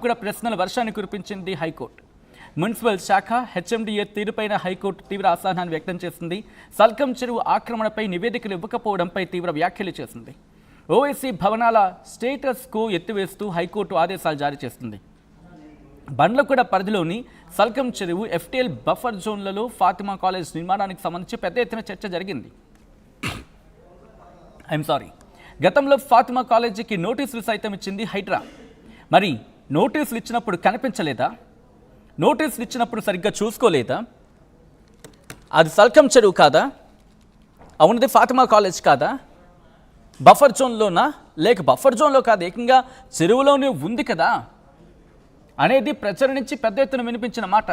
కూడా ప్రశ్నల వర్షాన్ని కురిపించింది హైకోర్టు. మున్సిపల్ శాఖ హెచ్ఎండిఏ తీరుపైన హైకోర్టు తీవ్ర అసహనాన్ని వ్యక్తం చేసింది. సల్కం చెరువు ఆక్రమణపై నివేదికలు ఇవ్వకపోవడంపై తీవ్ర వ్యాఖ్యలు చేసింది. ఓవైసీ భవనాల స్టేటస్కు ఎత్తివేస్తూ హైకోర్టు ఆదేశాలు జారీ చేస్తుంది. బండ్లగూడ పరిధిలోని సల్కం చెరువు ఎఫ్టీఎల్ బఫర్ జోన్లలో ఫాతిమా కాలేజ్ నిర్మాణానికి సంబంధించి పెద్ద ఎత్తున చర్చ జరిగింది. గతంలో ఫాతిమా కాలేజీకి నోటీసులు సైతం ఇచ్చింది హైడ్రా. మరి నోటీసులు ఇచ్చినప్పుడు కనిపించలేదా? నోటీసులు ఇచ్చినప్పుడు సరిగ్గా చూసుకోలేదా? అది సల్కం చెరువు కాదా? అవునది ఫాతిమా కాలేజ్ కాదా? బఫర్ జోన్లోనా లేక బఫర్ జోన్లో కాదు, ఏకంగా చెరువులోనే ఉంది కదా అనేది ప్రజల నుంచి పెద్ద ఎత్తున వినిపించిన మాట.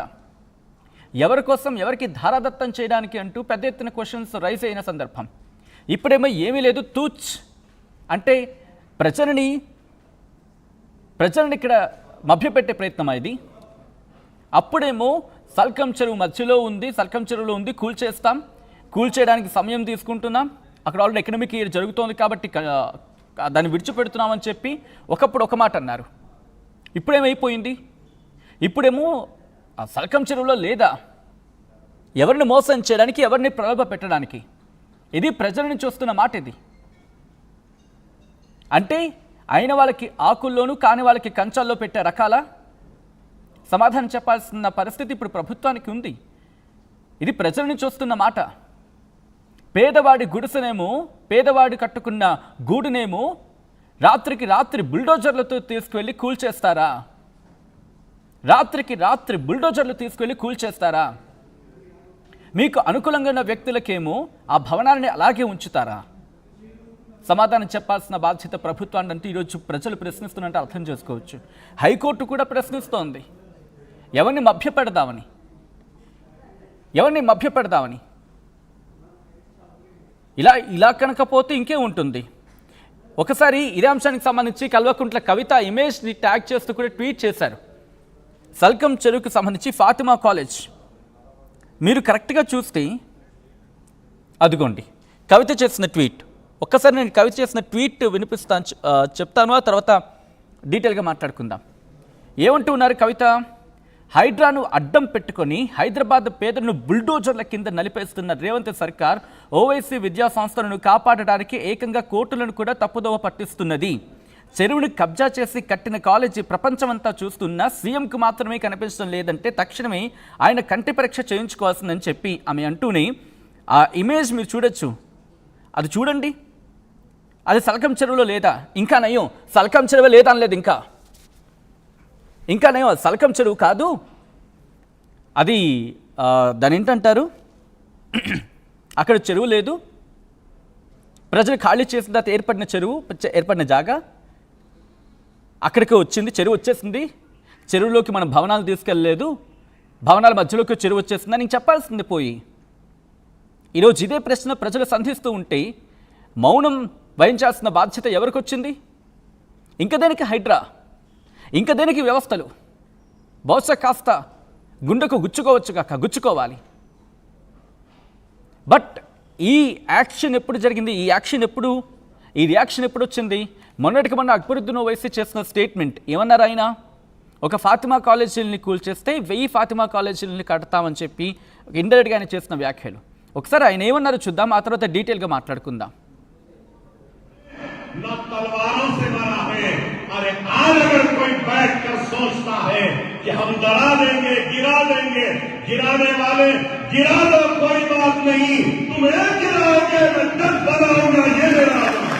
ఎవరి కోసం, ఎవరికి ధారాదత్తం చేయడానికి అంటూ పెద్ద ఎత్తున క్వశ్చన్స్ రైజ్ అయిన సందర్భం. ఇప్పుడేమో ఏమీ లేదు, తూచ్ అంటే ప్రజలని ఇక్కడ మభ్యపెట్టే ప్రయత్నం ఇది. అప్పుడేమో సల్కం చెరువు మధ్యలో ఉంది, సల్కం చెరువులో ఉంది, కూల్చేయడానికి సమయం తీసుకుంటున్నాం, అక్కడ ఆల్రెడీ ఎకనామిక్ ఇయర్ జరుగుతోంది కాబట్టి దాన్ని విడిచిపెడుతున్నామని చెప్పి ఒకప్పుడు ఒక మాట అన్నారు. ఇప్పుడేమైపోయింది? ఇప్పుడేమో సల్కం చెరువులో లేదా, ఎవరిని మోసం చేయడానికి, ఎవరిని ప్రలోభ పెట్టడానికి. ఇది ప్రజల నుంచి వస్తున్న మాట. ఇది అంటే అయిన వాళ్ళకి ఆకుల్లోనూ కాని వాళ్ళకి కంచాల్లో పెట్టే రకాల సమాధానం చెప్పాల్సిన పరిస్థితి ఇప్పుడు ప్రభుత్వానికి ఉంది. ఇది ప్రజల నుంచి వస్తున్న మాట. పేదవాడి గుడిసెనేమో, పేదవాడి కట్టుకున్న గూడునేమో రాత్రికి రాత్రి బుల్డోజర్లతో తీసుకువెళ్ళి కూల్చేస్తారా? రాత్రికి రాత్రి బుల్డోజర్లు తీసుకువెళ్ళి కూల్చేస్తారా? మీకు అనుకూలంగా ఉన్న వ్యక్తులకేమో ఆ భవనాన్ని అలాగే ఉంచుతారా? సమాధానం చెప్పాల్సిన బాధ్యత ప్రభుత్వాన్ని అంటే ఈరోజు ప్రజలు ప్రశ్నిస్తున్నట్టు అర్థం చేసుకోవచ్చు. హైకోర్టు కూడా ప్రశ్నిస్తోంది, ఎవరిని మభ్యపెడదామని. ఇలా కనుకపోతే ఇంకే ఉంటుంది. ఒకసారి ఇదే అంశానికి సంబంధించి కల్వకుంట్ల కవిత ఇమేజ్ని ట్యాగ్ చేస్తూ కూడా ట్వీట్ చేశారు. సల్కం చెరువుకు సంబంధించి ఫాతిమా కాలేజ్ మీరు కరెక్ట్గా చూస్తే అదిగోండి కవిత చేసిన ట్వీట్. ఒక్కసారి నేను కవిత చేసిన ట్వీట్ చెప్తాను, ఆ తర్వాత డీటెయిల్గా మాట్లాడుకుందాం. ఏమంటూ ఉన్నారు కవిత? హైడ్రాను అడ్డం పెట్టుకొని హైదరాబాద్ పేదలను బుల్డోజర్ల కింద నలిపేస్తున్న రేవంత్ సర్కార్ ఓవైసీ విద్యా సంస్థలను కాపాడడానికి ఏకంగా కోర్టులను కూడా తప్పుదోవ పట్టిస్తున్నది. చెరువుని కబ్జా చేసి కట్టిన కాలేజీ ప్రపంచమంతా చూస్తున్నా సీఎంకు మాత్రమే కనిపించడం లేదంటే తక్షణమే ఆయన కంటి పరీక్ష చేయించుకోవాల్సిందని చెప్పి ఆమె అంటూనే ఆ ఇమేజ్ మీరు చూడొచ్చు. అది చూడండి, అది సల్కం చెరువులో లేదా? ఇంకా నయం, సల్కం చెరువు లేదా అనలేదు. ఇంకా నయం, అది సల్కం చెరువు కాదు, అది దాని ఏంటంటారు, అక్కడ చెరువు లేదు, ప్రజలు ఖాళీ చేసిన తర్వాత ఏర్పడిన జాగా అక్కడికి వచ్చింది, చెరువు వచ్చేసింది. చెరువులోకి మనం భవనాలు తీసుకెళ్ళలేదు, భవనాల మధ్యలోకి చెరువు వచ్చేసింది అని చెప్పాల్సింది పోయి. ఈరోజు ఇదే ప్రశ్న ప్రజలు సంధిస్తూ ఉంటే మౌనం వహించాల్సిన బాధ్యత ఎవరికి వచ్చింది? ఇంకా దేనికి హైడ్రా, ఇంకా దేనికి వ్యవస్థలు? బహుశా కాస్త గుండెకు గుచ్చుకోవాలి. బట్ ఈ యాక్షన్ ఎప్పుడు జరిగింది? ఈ రియాక్షన్ ఎప్పుడు వచ్చింది? మొన్నటికి మొన్న అక్బరుద్దీన్ ఓవైసీ చేసిన స్టేట్మెంట్ ఏమన్నారు? ఆయన ఒక ఫాతిమా కాలేజీలని కూల్చేస్తే 1000 ఫాతిమా కాలేజీలని కడతామని చెప్పి ఇండైరెక్ట్గా ఆయన చేసిన వ్యాఖ్యలు. ఒకసారి ఆయన ఏమన్నారో చూద్దాం, ఆ తర్వాత డీటెయిల్గా మాట్లాడుకుందాం. न तलवारों से मरा है, अरे आज अगर कोई बैठकर सोचता है कि हम डरा देंगे, गिरा देंगे, गिराने वाले गिरा दो, कोई बात नहीं, तुम्हें गिराएंगे, मैं 10 बना